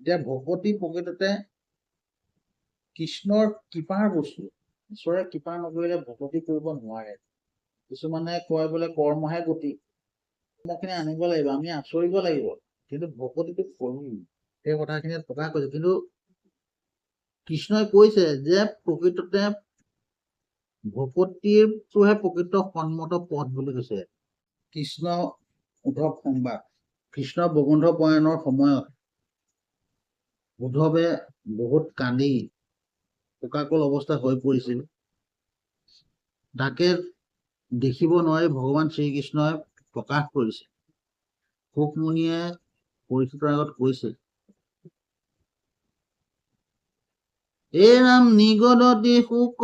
এতিয়া ভকতি প্ৰকৃততে কৃষ্ণৰ কৃপাৰ বস্তু। ঈশ্বৰে কৃপা নকৰিলে ভকতি কৰিব নোৱাৰে। কিছুমানে কয় বোলে কৰ্মহে গতি, কৰ্মখিনি আনিব লাগিব, আমি আচৰিব লাগিব, কিন্তু ভকতিটো কৰিম, সেই কথাখিনি প্ৰকাশ কৰিছে। কিন্তু কৃষ্ণই কৈছে যে প্ৰকৃততে ভকতিটোহে প্ৰকৃত সন্মত পথ বুলি কৈছে। কৃষ্ণ উদ্ধৱ সংবাদ, কৃষ্ণ বৈকুণ্ঠ প্ৰয়াণৰ সময়ত উদ্ধৱে বহুত কান্দি শোকাকুল অৱস্থা হৈ পৰিছিল। তাকে দেখিব নোৱাৰি ভগৱান শ্ৰীকৃষ্ণই প্ৰকাশ কৰিছে। সুখমুনিয়ে পৰীক্ষিতৰ আগত কৈছে, এ ৰাম নিগদতি শোক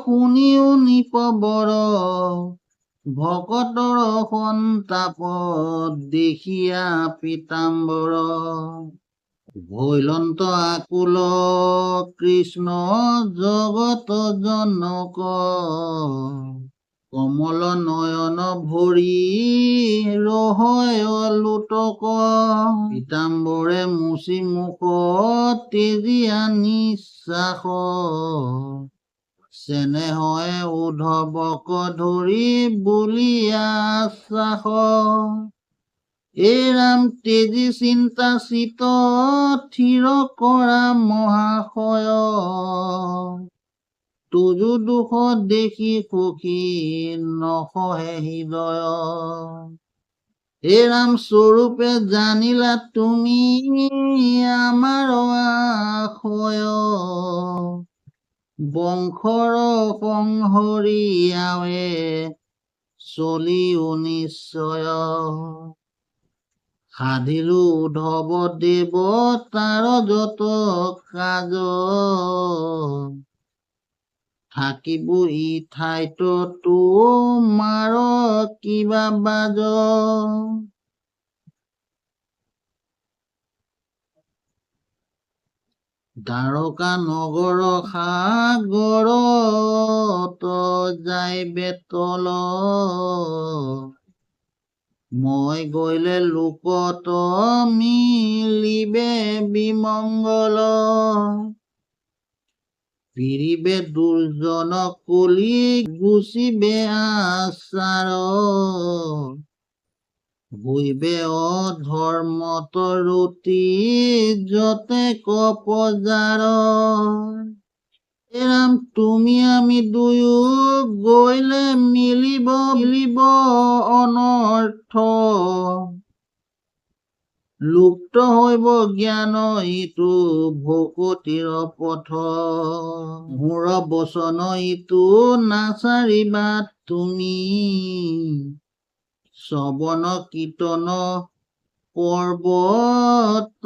শুনিও নিপবৰ, ভকতৰ সন্তাপ দেখিয়া পীতাম্বৰ। ভৈলন্ত আকুল কৃষ্ণ জগত জনক, কমল নয়ন ভৰি ৰহয় লোটক। পীতাম্বৰে মুচি মুখ তেজিয়া নিশ্বাস, চেনেহয়ে উদ্ধৱক ধৰি বুলিয়া শ্বাস। এ ৰাম তেজী চিন্তা চিত থিৰ কৰা মহাশয়, তুজো দুখ দেখি সুখী নসহে হৃদয়। হে ৰাম স্বৰূপে জানিলা তুমি আমাৰ আশয়, বংশৰ সংহৰিয়াৱে চলিও নিশ্চয়। সাধিলো উদ্ধৱ দেৱ তাৰ যত কাজ, থাকিব ই ঠাইত তোমাৰ কিবা বাজ। দ্বাৰকা নগৰ সাগৰত যায় বেতল, মই গৈলে লোকত মিলিবে বিমংগল। পিৰিবে দুৰ্জন কলি গুচিবে আচাৰ, হইবে অধৰ্মত ৰতি যতে কপজাৰ। ৰাম তুমি আমি দুয়ো গৈলে মিলিব অনৰ্থ, লুপ্ত হইব জ্ঞান ইটো ভকতিৰ পথ। মোৰ বচন ইটো নাচাৰিবা তুমি, শ্ৰৱণ কীৰ্তন পৰ্বতায়া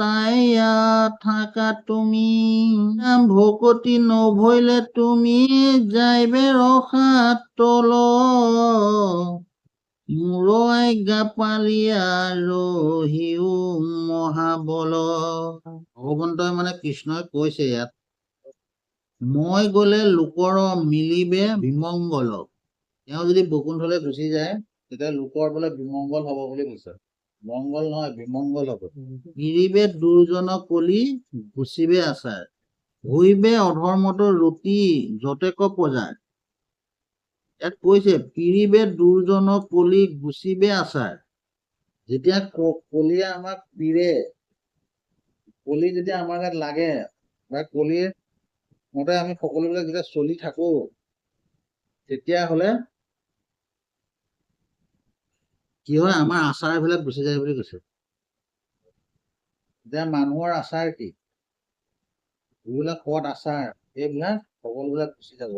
থাকা তুমি। ভকতি নভৈলে তুমি যাইবে ৰসাতল, মোৰ আজ্ঞা পালিয়া ৰহিও মহাবল। ভগৱন্তই মানে কৃষ্ণই কৈছে ইয়াত, মই গলে লোকৰ মিলিবে বিমংগল। তেওঁ যদি বৈকুণ্ঠলৈ গুচি যায় তেতিয়া লোকৰ বোলে বিমংগল হব বুলি কৈছে। মংগল নহয়, বিমংগল হব। পিৰিবে দুৰ্জন কলি গুচিবে আচাৰ, হইবে অধৰ্মত ৰতি যতেক পজাৰ। ইয়াত কৈছে পিৰিবে দুৰ্জন কলি গুচিবে আচাৰ। যেতিয়া কলিয়ে আমাক পিৰে, কলি যেতিয়া আমাৰ গাত লাগে বা কলিৰ মতে আমি সকলোবিলাক যেতিয়া চলি থাকো, তেতিয়াহলে কি হয়, আমাৰ আচাৰবিলাক গুচি যায় বুলি কৈছে। যে মানুহৰ আচাৰ কি, যিবিলাক সৎ আচাৰ এইবিলাক সকলোবিলাক গুচি যাব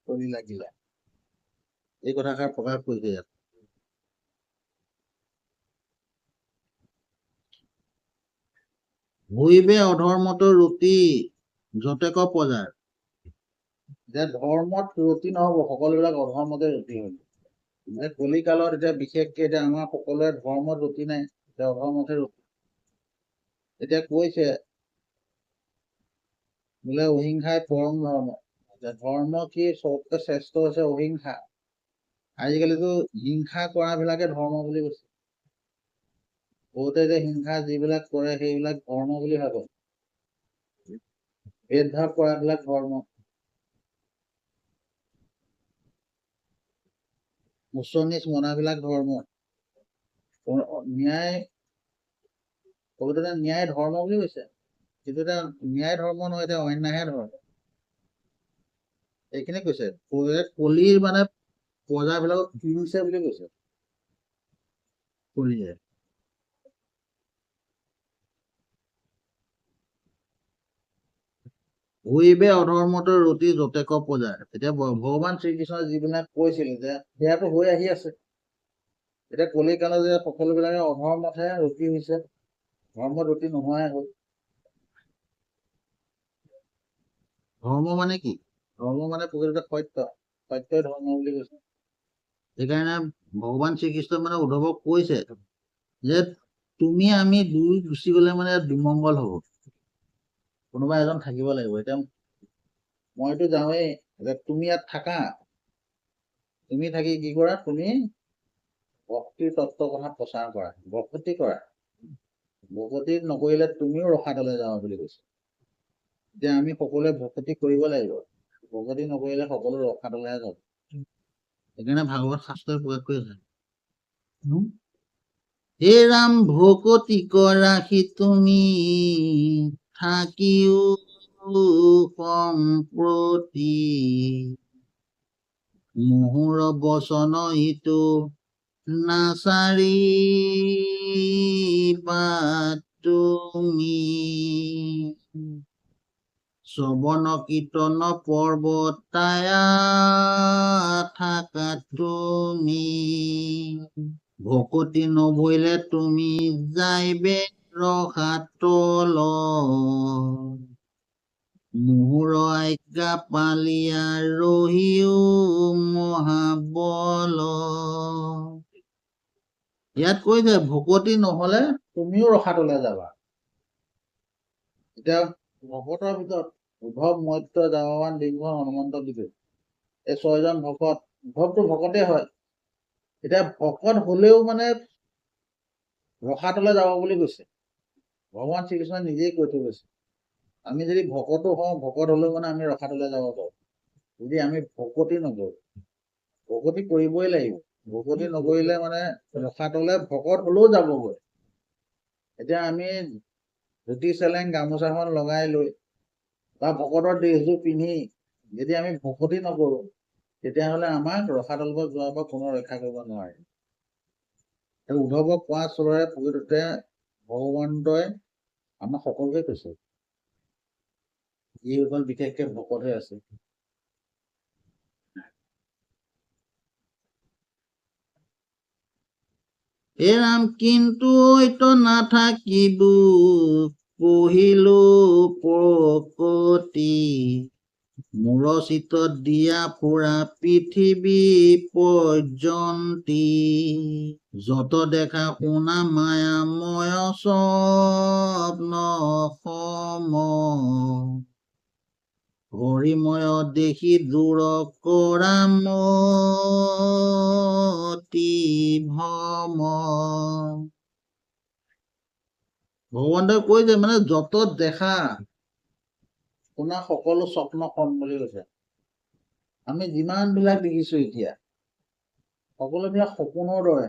কলি লাগিলে। এই কথাষাৰ প্ৰকাশ কৰিছে ইয়াত। হইবে অধৰ্মত ৰতি যতেক পজাৰ। যে ধৰ্মত ৰতি নহব, সকলোবিলাক অধৰ্মতে ৰতি হব। কলিকালত এতিয়া বিশেষকে এতিয়া আমাৰ সকলোৰে ধৰ্মত ৰতি নাই, এতিয়া অধৰ্মতে ৰতি। এতিয়া কৈছে বোলে অহিংসাই পৰম ধৰ্ম। ধৰ্ম কি চবতকে শ্ৰেষ্ঠ হৈছে অহিংসা। আজিকালিতো হিংসা কৰা বিলাকে ধৰ্ম বুলি কৈছে। বহুতে যে হিংসা যিবিলাক কৰে সেইবিলাক ধৰ্ম বুলি ভাবে। ভেদভাৱ কৰাবিলাক ধৰ্ম, উচ্চ নিচ মনাবিলাক ধৰ্ম, ন্যায় প্ৰকৃততে ন্যায় ধৰ্ম বুলি কৈছে, কিন্তু এতিয়া ন্যায় ধৰ্ম নহয়, এতিয়া অন্যায়হে ধৰ্ম। এইখিনি কৈছে কলিৰ মানে প্ৰজাবিলাকক কিনিছে বুলি কৈছে কলিয়ে। হৈবে অধৰ্মতো ৰতি যতেক প্ৰজা। এতিয়া ভগৱান শ্ৰীকৃষ্ণই যিবিলাক কৈছিল যে সেয়াতো হৈ আহি আছে। এতিয়া কলি কালত যে সকলোবিলাকে অধৰ্মতহে ৰতি হৈছে, ধৰ্ম ৰতি নোহোৱাই হ'ল। ধৰ্ম মানে কি? ধৰ্ম মানে প্ৰকৃততে সত্য, সত্যই ধৰ্ম বুলি কৈছে। সেইকাৰণে ভগৱান শ্ৰীকৃষ্ণই মানে উদ্ধৱক কৈছে যে তুমি আমি দুই গুচি গলে মানে বিমংগল হব, কোনোবা এজন থাকিব লাগিব। এতিয়া মইতো যাওঁৱেই, তুমি ইয়াত থাকা, তুমি থাকি কি কৰা, তুমি ভক্তিৰ তত্ত্বৰ কথা প্ৰচাৰ কৰা, ভকতি কৰা। ভকতি নকৰিলে তুমিও ৰসাতলে যাবা বুলি কৈছে। এতিয়া আমি সকলোৱে ভকতি কৰিব লাগিব, ভকতি নকৰিলে সকলো ৰসাতলেহে যাব। সেইকাৰণে ভাগৱত শাস্ত্ৰই প্ৰকাশ কৰিছে, হে ৰাম ভকতি কৰাহি তুমি থাকিও সম্প্ৰতি, মুহুৰ বচন ইটো নাচাৰিবা তুমি, শ্ৰৱণ কীৰ্তন পৰ্বতায়া থাকা তুমি, ভকতি নভৰিলে তুমি যাইবে ৰসাতল, মুহুৰ আজ্ঞা পালিয়া ৰহিও মহাবল। ইয়াত কৈছে ভকতি নহলে তুমিও ৰসাতলে যাবা। এতিয়া ভকতৰ ভিতৰত উদ্ধৱ, মৈত্ৰ, জাম্বৱান, দিগ্ভ, হনুমন্ত, বিদুৰ, এই 6জন ভকত। উদ্ধৱটো ভকতে হয়। এতিয়া ভকত হলেও মানে ৰসাতলে যাব বুলি কৈছে, ভগৱান শ্ৰীকৃষ্ণই নিজেই কৈ থৈ গৈছে। আমি যদি ভকতো হওঁ, ভকত হলেও মানে আমি ৰসাতলে যাব পাৰো, যদি আমি ভকতি নকৰো। ভকতি কৰিবই লাগিব, ভকতি নকৰিলে মানে ৰসাতলে ভকত হলেও যাবগৈ। এতিয়া আমি ধুতি চেলেং গামোচাখন লগাই লৈ বা ভকতৰ ড্ৰেছযোৰ পিন্ধি যদি আমি ভকতি নকৰো, তেতিয়াহলে আমাক ৰসাতললৈ যোৱাৰ পৰা কোনো ৰক্ষা কৰিব নোৱাৰে। উদ্ধৱক কোৱা চলৰে প্ৰকৃততে ভগৱন্তই আমাক সকলোকে কৈছে, যিসকল বিশেষকে ভকত হৈ আছে। হে ৰাম কিন্তু ঐত নাথাকিব পহিলো প্ৰকতি, মূৰচিতত দিয়া ফুৰা পৃথিৱী পৰ্যন্তি, যত দেখা শুনা মায়াময় স্বপ্ন সম, হৰিময় দেখি দূৰ কৰা মতি ভ্ৰম। ভগৱন্তই কৈছে মানে যত দেখা শুনা সকলো স্বপ্ন সম বুলি কৈছে। আমি যিমান বিলাক দেখিছো এতিয়া সকলোবিলাক সপোনৰ দৰে,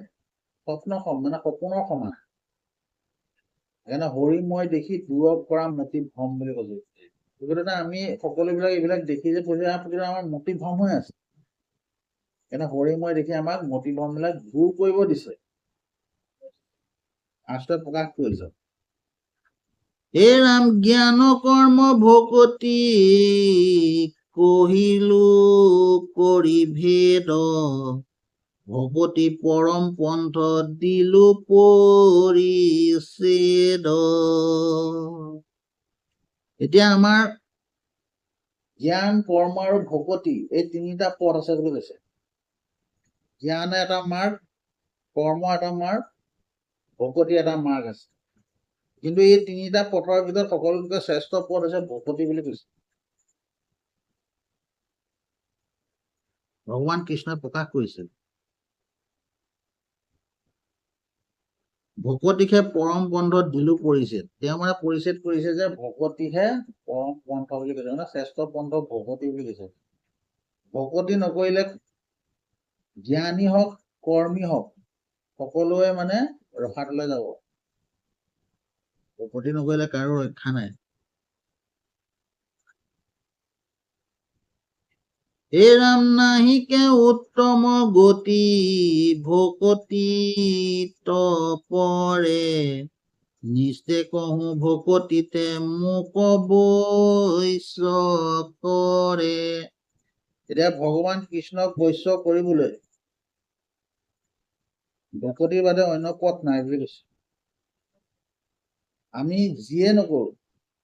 স্বপ্ন সম মানে সপোনৰ সমান। সেইকাৰণে হৰিময় দেখি দূৰ কৰা মতি ভ্ৰম বুলি কৈছে। গতিকে আমি সকলোবিলাক এইবিলাক দেখি যে পঢ়ি আমাৰ মতি ভ্ৰম হৈ আছে। সেইকাৰণে হৰিময় দেখি আমাক মতি ভ্ৰম বিলাক দূৰ কৰিব দিছে, শাস্ত্ৰই প্ৰকাশ কৰিছে। হে ৰাম জ্ঞান কৰ্ম ভকতি কহিলো কৰি ভেদ, ভকতি পৰম পন্থ দিলো পৰিছেদ। এতিয়া আমাৰ জ্ঞান, কৰ্ম আৰু ভকতি এই তিনিটা পথ আছে বুলি কৈছে। জ্ঞান এটা মাৰ্গ, কৰ্ম এটা মাৰ্গ, ভকতি এটা মাৰ্গ আছে। কিন্তু এই তিনিটা পথৰ ভিতৰত সকলোতকৈ শ্ৰেষ্ঠ পথ হৈছে ভকতি বুলি কৈছে। ভগৱান কৃষ্ণই প্ৰকাশ কৰিছিল। ভকতিহে পৰম বন্ধত দিলো পৰিচিত। তেওঁ মানে পৰিচিত কৰিছে যে ভকতিহে পৰম পন্থ বুলি কৈছে, মানে শ্ৰেষ্ঠ পন্থ ভকতি বুলি কৈছে। ভকতি নকৰিলে জ্ঞানী হওক কৰ্মী হওক সকলোৱে মানে ৰসাতলৈ যাব। ভকতি নকৰিলে কাৰো ৰক্ষা নাই। এই ৰাম নাহিকে উত্তম গতি ভকতি তপৰে নিশ্চয় কহো ভকতিতে মোক বৈশ্য কৰে। এতিয়া ভগৱান কৃষ্ণক বৈশ্য কৰিবলৈ ভকতিৰ বাদে অন্য পথ নাই বুলি কৈছে। আমি যিয়ে নকৰো,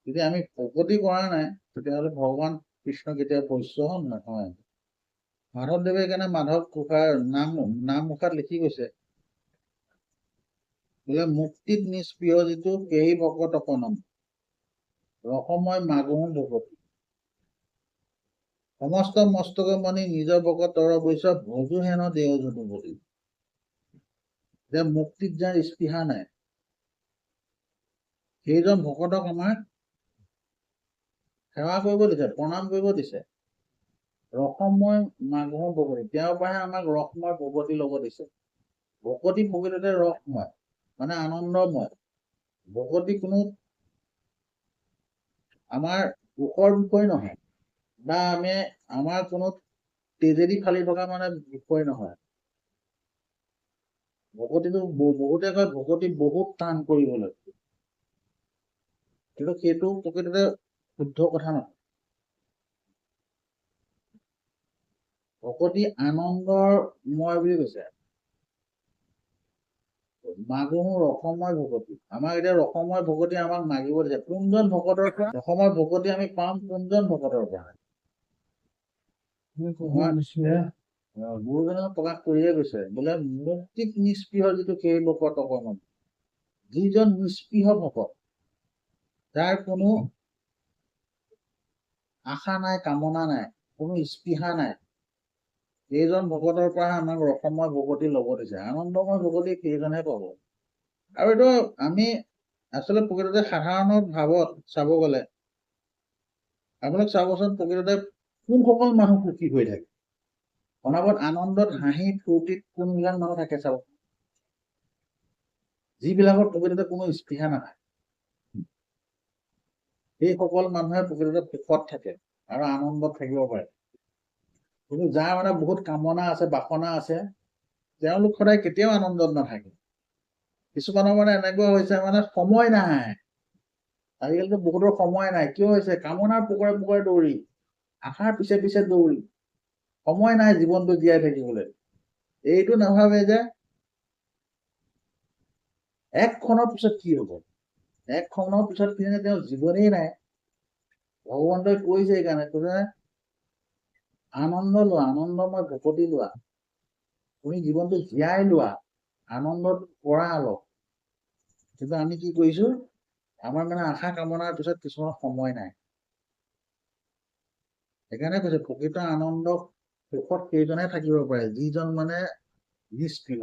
যদি আমি ভকতি কৰা নাই তেতিয়াহ'লে ভগৱান কৃষ্ণ কেতিয়া বৈশ্য নহয়। মাধৱদেৱে সেইকাৰণে মাধৱ ঘোষাৰ নামঘোষাত লিখি গৈছে বোলে মুক্তিত নিষ্প্ৰিয় যিটো কেহি ভকত অপনম ৰসময় মাগুহো ভকতি সমস্ত মস্তকে মণি নিজৰ ভকতৰ বৈশ্য ভজু হেন দেহ যদু বুলি। যে মুক্তিত যাৰ স্পৃহা নাই সেইজন ভকতক আমাক সেৱা কৰিব দিছে, প্ৰণাম কৰিব দিছে। ৰসময় মাগুহো ভকতি, তেওঁৰ পৰাহে আমাক ৰসময় ভকতি ল'ব দিছে। ভকতি প্ৰকৃততে ৰসময়, মানে আনন্দময়। ভকতি কোনো আমাৰ দুখৰ বিষয় নহয়, বা আমাৰ কোনো তেজেদি ফালি থকা মানে বিষয় নহয়। ভকতিটো বহুতে কয় ভকতি বহুত টান কৰিবলৈ, কিন্তু সেইটো প্ৰকৃততে শুদ্ধ কথা নহয়। ভকতি আনন্দময় বুলি কৈছে। মাগুহো ৰসময় ভকতি, আমাক এতিয়া ৰসময় ভকতি আমাক মাগিব দিছে। কোনজন ভকতৰ পৰা ৰসময় ভকতি আমি পাম? কোনজন ভকতৰ পৰা? গুৰুজনে প্ৰকাশ কৰিয়ে গৈছে বোলে মুক্তিত নিষ্পৃহ যিটো সেই ভকত অকণমান, যিজন নিষ্পৃহ ভকত, যাৰ কোনো আশা নাই, কামনা নাই, কোনো স্পৃহা নাই, সেইজন ভকতৰ পৰা আমাক ৰসময় ভকতি ল'ব দিছে। আনন্দময় ভকতি সেইজনহে পাব। আৰু এইটো আমি আচলতে প্ৰকৃততে সাধাৰণ ভাৱত চাব গ'লে আপোনালোক চাবচোন, প্ৰকৃততে কোনসকল মানুহ সুখী হৈ থাকে? অনাবত আনন্দত হাঁহি ফূৰ্তিত কোনবিলাক মানুহ থাকে চাব, যিবিলাকৰ প্ৰকৃততে কোনো স্পৃহা নাথাকে। সেইসকল মানুহে প্ৰকৃততে সুখত থাকে আৰু আনন্দত থাকিব পাৰে। কিন্তু যাৰ মানে বহুত কামনা আছে, বাসনা আছে, তেওঁলোক সদায় কেতিয়াও আনন্দত নাথাকে। কিছুমানৰ মানে এনেকুৱা হৈছে মানে সময় নাই। আজিকালিতো বহুতৰ সময় নাই। কিয় হৈছে? কামনাৰ পোকৰে পোকৰে দৌৰি, আশাৰ পিছে পিছে দৌৰি সময় নাই জীৱনটো জীয়াই থাকিবলৈ। এইটো নাভাবে যে এক ক্ষণৰ পিছত কি হ'ব, এক ক্ষণৰ পিছত কি হ'লে তেওঁৰ জীৱনেই নাই। ভগৱন্তই কৈছে সেইকাৰণে কৈছে আনন্দ লোৱা, আনন্দময় ভকতি লোৱা, তুমি জীৱনটো জীয়াই লোৱা, আনন্দত পৰা অলপ। কিন্তু আমি কি কৰিছো? আমাৰ মানে আশা কামনাৰ পিছত কিছুমান সময় নাই। সেইকাৰণে কৈছে প্ৰকৃত আনন্দ সুখত সেইজনে থাকিব পাৰে যিজন মানে নিষ্পৃহ,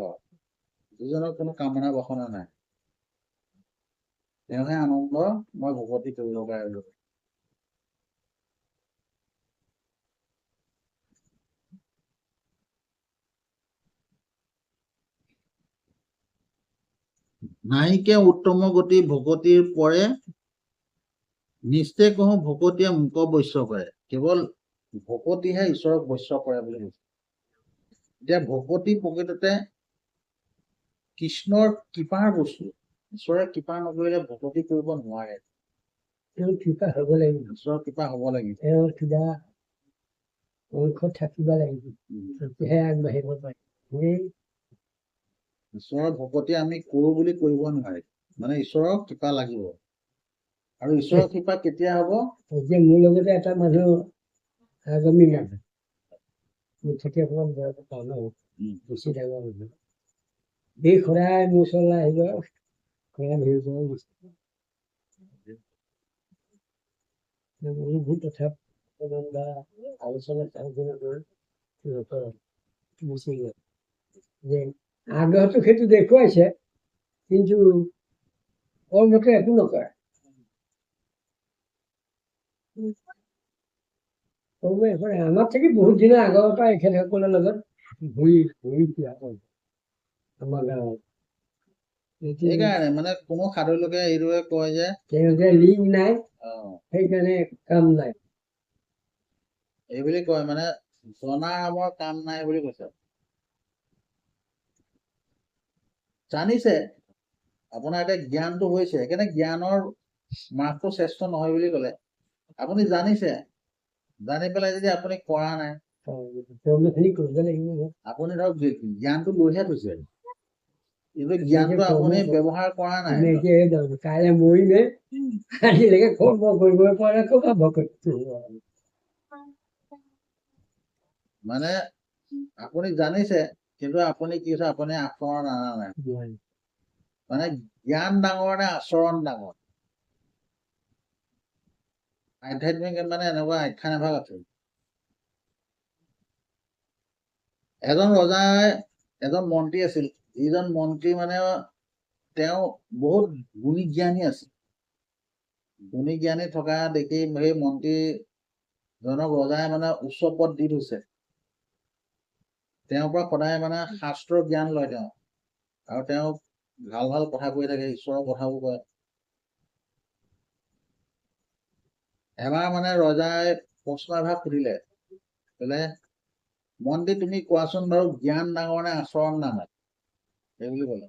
যিজনৰ কোনো কামনা বাসনা নাই, তেওঁহে আনন্দ মই ভকতি কৰিব পাৰে। নাহিকে উত্তম গতি ভকতিৰ পৰে নিশ্চয় কহো ভকতিয়ে মোক বৈশ্য কৰে। কেৱল ভকতিহে ঈশ্বৰক বৈশ্য কৰে বুলি কৈছে। এতিয়া ভকতি প্ৰকৃততে কৃষ্ণৰ কৃপাৰ বস্তু। ঈশ্বৰে কৃপা নকৰিলে ভকতি কৰিব নোৱাৰে। তেওঁৰ কৃপা হ'ব লাগিব, ঈশ্বৰৰ কৃপা হ'ব লাগিব, তেওঁৰ কিবা অংশ থাকিব লাগিব, তেতিয়াহে আগবাঢ়িব পাৰি। ঈশ্বৰৰ ভকতি আমি কৰো বুলি কৰিব নোৱাৰে, মানে ঈশ্বৰৰ কৃপা লাগিব। আৰু ঈশ্বৰৰ কৃপা কেতিয়া হ'ব? এতিয়া মোৰ লগতে এটা মানুহ আগামী লাগে, মুঠতে অকণমান বয়স পাওঁ ন, বেছি ডাঙৰ মানুহ, এই সদায় মোৰ ওচৰলৈ আহিব, সদায় হেৰি কৰিব বহুত কথা বা আলোচনা যে আগ্ৰহটো সেইটো দেখুৱাইছে, কিন্তু ওৰ মতে একো নকৰে আমাৰ থাকি বহুত দিনৰ আগৰ পৰা এখেতসকলৰ লগত ঘূৰি ঘূৰি ফুৰা হয় আমাৰ গাঁৱত এতিয়া সেইকাৰণে মানে কোনো সাধু লোকে এইদৰে কয় যে তেওঁলোকে লিংক নাই সেইকাৰণে কাম নাই এই বুলি কয় মানে জনা আমাৰ কাম নাই বুলি কৈছে জানিছে আপোনাৰ এতিয়া জ্ঞানটো হৈছে সেইকাৰণে জ্ঞানৰ মাৰ্কটো শ্ৰেষ্ঠ নহয় বুলি ক'লে আপুনি জানিছে জানি পেলাই যদি আপুনি কৰা নাই কৰ্মখিনি কৰিব লাগিব আপুনি ধৰক জ্ঞানটো লৈহে থৈছে কিন্তু জ্ঞানটো আপুনি ব্যৱহাৰ কৰা নাই আমি এতিয়া কাইলৈ মৰিমে আজিলৈকে কৰ্ম কৰিবই পৰা নাই ক'ৰ পৰা ভকত মানে আপুনি জানিছে কিন্তু আপুনি কি হৈছে আপুনি আচৰণ অনা নাই মানে জ্ঞান ডাঙৰ নে আচৰণ ডাঙৰ আধ্যাত্মিক মানে এনেকুৱা আখ্যান এভাগ আছে এজন ৰজাই এজন মন্ত্ৰী আছিল যিজন মন্ত্ৰী মানে তেওঁ বহুত গুণী জ্ঞানী আছিল গুণী জ্ঞানী থকা দেখি সেই মন্ত্ৰীজনক ৰজাই মানে উচ্চ পদ দি থৈছে তেওঁৰ পৰা সদায় মানে শাস্ত্ৰৰ জ্ঞান লয় তেওঁ আৰু তেওঁ ভাল ভাল কথা কৈ থাকে ঈশ্বৰৰ কথাবোৰ কয় এবাৰ মানে ৰজাই প্ৰশ্ন এভাগ সুধিলে বোলে মন্ত্ৰী তুমি কোৱাচোন বাৰু জ্ঞান ডাঙৰ নে আচৰণ ডাঙৰ সেই বুলি ক'লে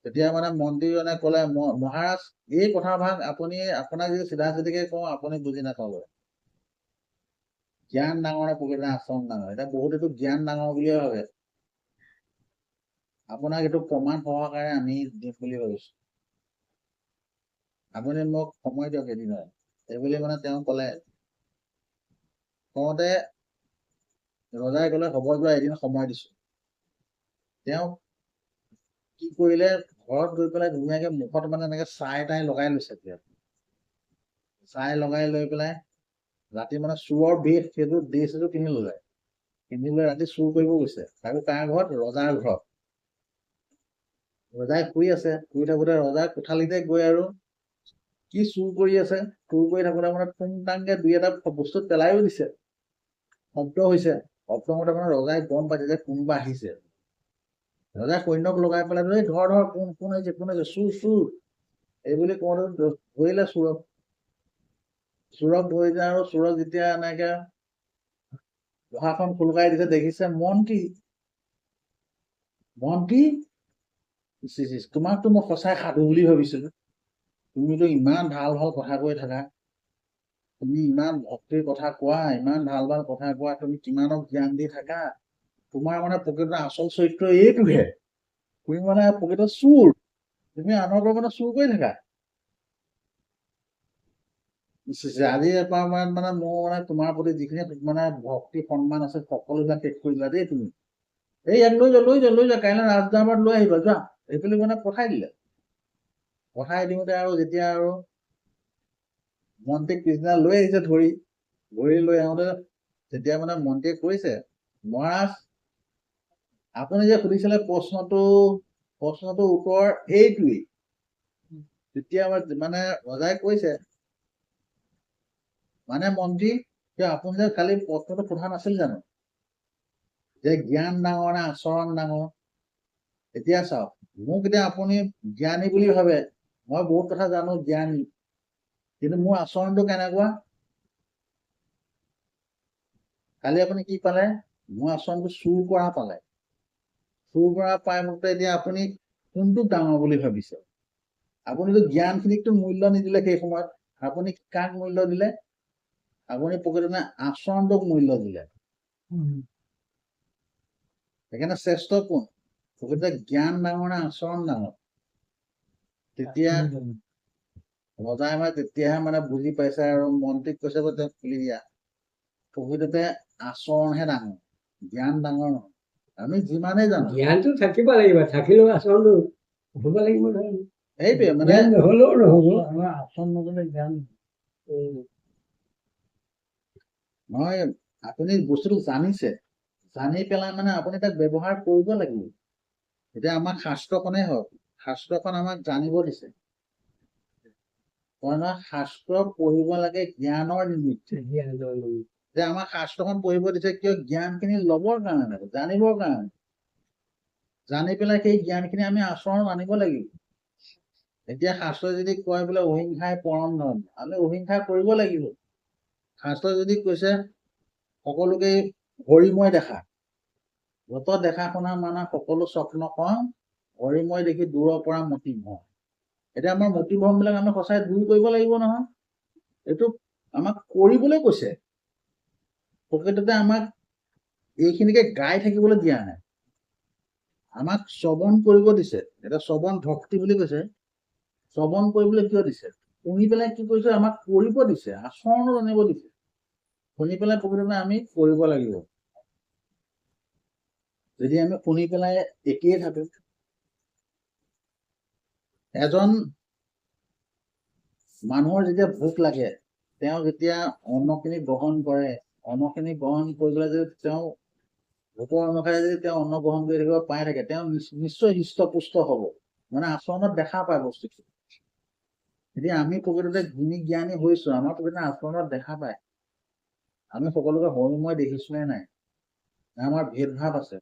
তেতিয়া মানে মন্ত্ৰীজনে ক'লে মহাৰাজ এই কথাভাগ আপুনি আপোনাক যদি চিধা চিধিকে কওঁ আপুনি বুজি নাপাব জ্ঞান ডাঙৰ নে প্ৰকৃত আচৰণ ডাঙৰ এতিয়া বহুতেতো জ্ঞান ডাঙৰ বুলিয়ে ভাবে আপোনাক এইটো প্ৰমাণ সহকাৰে আমি দিম বুলি ভাবিছো আপুনি মোক সময় দিয়ক এদিনৰ এইবুলি মানে তেওঁ ক'লে কওঁতে ৰজাই ক'লে হ'ব যোৱা এদিন সময় দিছো তেওঁ কি কৰিলে ঘৰত গৈ পেলাই ধুনীয়াকে মুখত মানে এনেকে চাই তাই লগাই লৈছে চাই লগাই লৈ পেলাই ৰাতি মানে চোৰৰ বেশ সেইটো ড্ৰেছ এযোৰ কিনি ল'লে কিনি লৈ ৰাতি চুৰ কৰিব গৈছে তাকো কাৰ ঘৰত ৰজাৰ ঘৰত ৰজাই শুই আছে শুই থাকোতে ৰজাৰ কোঠালিতে গৈ আৰু কি চুৰ কৰি আছে চুৰ কৰি থাকোতে মানে টুংটাংকে দুই এটা বস্তু পেলাইও দিছে শব্দ হৈছে শব্দ মতে মানে ৰজাই গম পাইছে যে কোনোবা আহিছে ৰজাই সৈন্যক লগাই পেলাই ধৰ ধৰ কোন আহিছে চুৰ চুৰ এইবুলি কওঁতে ধৰিলে চোৰক ধৰিলে আৰু চোৰক যেতিয়া এনেকে পঢ়াখন খুলকাই দিছে দেখিছে মন্ত্ৰী তোমাকতো মই সঁচাই সাধু বুলি ভাবিছিলো তুমিতো ইমান ভাল ভাল কথা কৈ থাকা তুমি ইমান ভক্তিৰ কথা কোৱা ইমান ভাল ভাল কথা কোৱা তুমি কিমানক জ্ঞান দি থাকা তোমাৰ মানে প্ৰকৃত আচল চৰিত্ৰ এইটোহে তুমি মানে প্ৰকৃত চুৰ তুমি আনৰ পৰা মানে চুৰ কৰি থাকা আজি এবাৰ মানে মোৰ মানে তোমাৰ প্ৰতি যিখিনি মানে ভক্তি সন্মান আছে সকলোবিলাক শেষ কৰিলা দেই তুমি এই ইয়াক লৈ যোৱা কাইলৈ ৰাজদৰবাৰত লৈ আহিবা যোৱা এইবুলি মানে পঠাই দিলে পঠাই দিওঁতে আৰু যেতিয়া আৰু মন্ত্ৰীক পিছদিনা লৈ আহিছে ধৰি লৈ আহোঁতে তেতিয়া মানে মন্ত্ৰীয়ে কৈছে মহাৰাজ আপুনি যে সুধিছিলে প্ৰশ্নটোৰ উত্তৰ এইটোৱেই তেতিয়া মানে ৰজাই কৈছে মানে মন্ত্ৰী আপুনি যে কালি প্ৰশ্নটো সোধা নাছিল জানো যে জ্ঞান ডাঙৰ নে আচৰণ ডাঙৰ এতিয়া চাওক মোক এতিয়া আপুনি জ্ঞানী বুলি ভাবে মই বহুত কথা জানো জ্ঞানী কিন্তু মোৰ আচৰণটো কেনেকুৱা কালি আপুনি কি পালে মোৰ আচৰণটো চুৰ কৰা পালে চুৰ কৰা পাই মোক এতিয়া আপুনি কোনটো ডাঙৰ বুলি ভাবিছে আপুনিতো জ্ঞানখিনিকতো মূল্য নিদিলে সেই সময়ত আপুনি কাক মূল্য দিলে আপুনি প্ৰকৃততে আচৰণটোক মূল্য দিলে সেইকাৰণে শ্ৰেষ্ঠ কোন প্ৰকৃততে জ্ঞান ডাঙৰ নে আচৰণ ডাঙৰ তেতিয়া ৰজাই মানে তেতিয়াহে মানে বুজি পাইছে আৰু মন্ত্ৰীক কৈছে যে তেওঁক খুলি দিয়া প্ৰকৃততে আচৰণহে ডাঙৰ জ্ঞান ডাঙৰ নহয় আমি যিমানেই জানো জ্ঞানটো থাকিব লাগিব থাকিলেও আচৰণটো হ'ব লাগিব নহয় সেইটোৱে মানে নহ'লেও নহ'ব আমাৰ আচৰণ নগ'লে জ্ঞান নহয় আপুনি বস্তুটো জানিছে জানি পেলাই মানে আপুনি তাক ব্যৱহাৰ কৰিব লাগিব এতিয়া আমাক শাস্ত্ৰখনেই হওক, শাস্ত্ৰখন আমাক জানিব দিছে। কয় নহয় শাস্ত্ৰ পঢ়িব লাগে জ্ঞানৰ নিমিত্তে। যে আমাক শাস্ত্ৰখন পঢ়িব দিছে কিয়? জ্ঞানখিনি ল'বৰ কাৰণে, জানিবৰ কাৰণে। জানি পেলাই সেই জ্ঞানখিনি আমি আচৰণত আনিব লাগিব। এতিয়া শাস্ত্ৰই যদি কয় বোলে অহিংসাই পৰম ধৰ্ম, আমি অহিংসা কৰিব লাগিব। শাস্ত্ৰই যদি কৈছে সকলোকে হৰিময় দেখা, যত দেখা শুনা মানা সকলো স্বপ্ন কওঁ, হৰিময় দেখি দূৰৰ পৰা মতি ভ্ৰম। এতিয়া আমাৰ মতি ভ্ৰম বিলাক আমি সঁচাই দূৰ কৰিব লাগিব নহয়। এইটো আমাক কৰিবলৈ কৈছে। প্ৰকৃততে আমাক এইখিনিকে গাই থাকিবলৈ দিয়া নাই, আমাক শ্ৰৱণ কৰিব দিছে। এটা শ্ৰৱণ ভক্তি বুলি কৈছে। শ্ৰৱণ কৰিবলৈ কিয় দিছে? শুনি পেলাই কি কৰিছে? আমাক কৰিব দিছে, আচৰণত আনিব দিছে। শুনি পেলাই প্ৰকৃততে আমি কৰিব লাগিব। যদি আমি শুনি পেলাই একেই থাকো, এজন মানুহৰ যেতিয়া ভোক লাগে, তেওঁ যেতিয়া অন্নখিনি গ্ৰহণ কৰে, অন্নখিনি গ্ৰহণ কৰিবলৈ যদি তেওঁ ভোকৰ অনুসাৰে যদি তেওঁ অন্ন গ্ৰহণ কৰি থাকিব পাই থাকে, তেওঁ নিশ্চয় হৃষ্টপুষ্ট হ'ব, মানে আচৰণত দেখা পায় বস্তুটো। এতিয়া আমি প্ৰকৃততে গুণী জ্ঞানী হৈছো, আমাৰ প্ৰকৃততে আচৰণত দেখা পায়। আমি সকলোকে হৰিময় দেখিছো নে নাই? আমাৰ ভেদভাৱ আছে,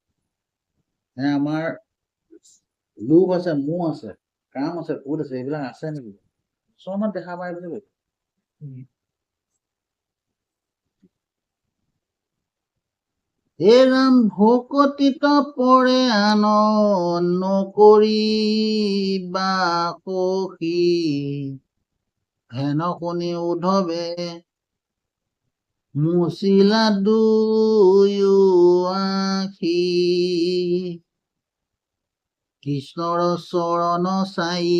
আমাৰ লোভ আছে, মোহ আছে, কাম আছে, ক্ৰোধ আছে, এইবিলাক আছে নেকি? আচৰণত দেখা পায় বুলি কৈছে। হে ৰাম ভকতিত পৰে আন নকৰিবা সখী, হেন শুনি উদ্ধৱে মুচিলা দুয়ো আখি, কৃষ্ণৰ চৰণ চাই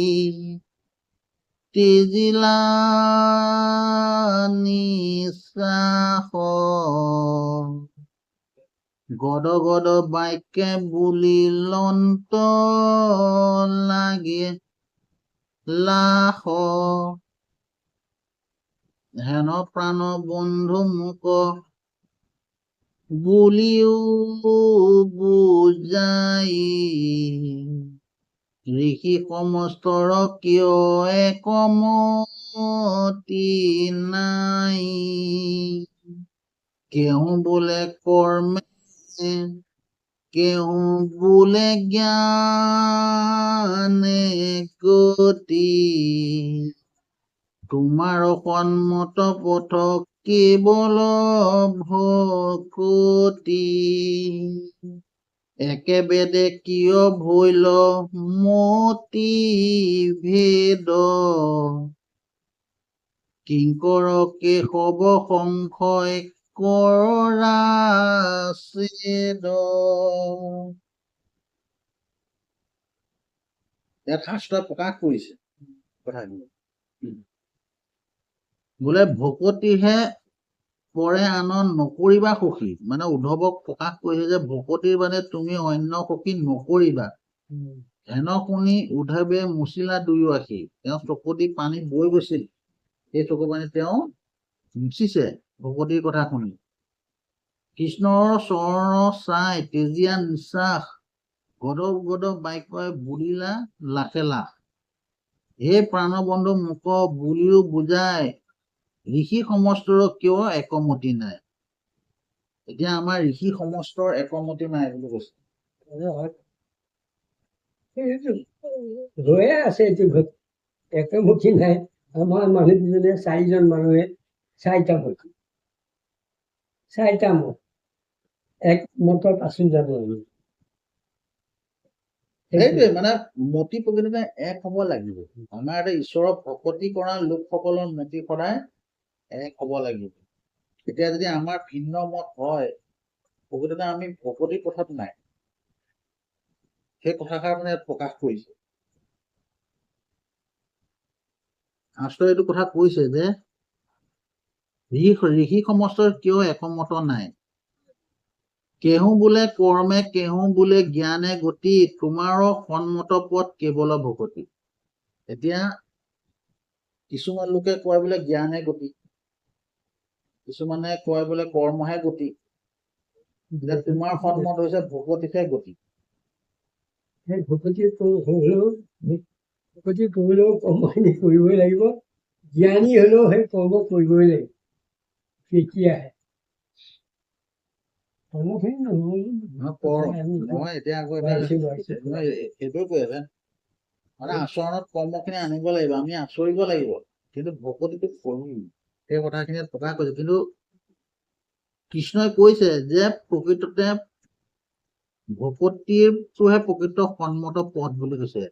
তেজিলা নিশ্বাস, গদ গদ বাক্যে বুলিলন্ত লাগে লাখ, হেন প্ৰাণ বন্ধু মোক বুলিও বুজাই, ঋষি সমস্তৰ কিয় একমতি নাই, কেহু বোলে কৰ্মে, কেহু বোলে জ্ঞানে গতি, তোমাৰ সন্মত পথ কেৱল ভকতি, একেবেদে কিয় ভৈল মতি ভেদ, কিংকৰ কেশৱ সংশয় কৰা ছেদ। ইয়াত শাস্ত্ৰই প্ৰকাশ কৰিছে কথাখিনি। বোলে ভকতিহে পৰে আন নকৰিবা সখী, মানে উদ্ধৱক প্ৰকাশ কৰিছে যে ভকতিৰ মানে তুমি অন্য সখী নকৰিবা। হেন শুনি উদ্ধৱে মুচিলা দুয়ো আখি, তেওঁ চকুদি পানী বৈ গৈছিল, সেই চকু পানী তেওঁ মুচিছে ভকতিৰ কথা শুনি। কৃষ্ণৰ চৰণ চাই তেজীয়া নিশ্বাস, গদব গদব বাক্যই বুলিলা লাখে লাখ, হে প্ৰাণবন্ধু মোক বুলিও বুজাই, ঋষি সমস্তৰ কিয় একমতি নাই। এতিয়া আমাৰ ঋষি সমস্তৰ একমতি নাই বুলি কৈছে। ৰৈয়ে আছে এইটো একমতি নাই। আমাৰ মানুহ দুজনে 4জন মানুহে 4টা মত, 4টা মত, এক মতত আছো জানো আমি? সেইটোৱে মানে মতি প্ৰকৃততে এক হব লাগিব। আমাৰ এটা ঈশ্বৰৰ ভকতি কৰা লোকসকলৰ মতি সদায় এক হব লাগিব। এতিয়া যদি আমাৰ ভিন্ন মত হয়, প্ৰকৃততে আমি ভকতি পথত নাই। সেই কথাষাৰ মানে প্ৰকাশ কৰিছে। শাস্ত্ৰই এইটো কথা কৈছে যে ঋষি সমস্তৰ কিয় একমত নাই, কেহু বোলে কৰ্মে, কেহু বোলে জ্ঞানে গতি, তোমাৰ সন্মত পথ কেৱল ভকতি। এতিয়া কিছুমান লোকে কয় বোলে জ্ঞানে গতি, কিছুমানে কয় বোলে কৰ্মহে গতি, তোমাৰ সন্মত হৈছে ভকতিহে গতি। সেই ভকতি কৰিলেও কৰ্মখিনি কৰিবই লাগিব, জ্ঞানী হলেও সেই কৰ্ম কৰিবই লাগিব, তেতিয়াহে কৰ্মখিনি মই এতিয়া আকৌ এটা নহয় মই সেইটোৱে কৈ আছে মানে আচৰণত কৰ্মখিনি আনিব লাগিব, আমি আচৰিব লাগিব, কিন্তু ভকতিটো কৰিম সেই কথাখিনি প্ৰকাশ কৰিছে। কিন্তু কৃষ্ণই কৈছে যে প্ৰকৃততে ভকতিটোহে প্ৰকৃত সন্মত পথ বুলি কৈছে।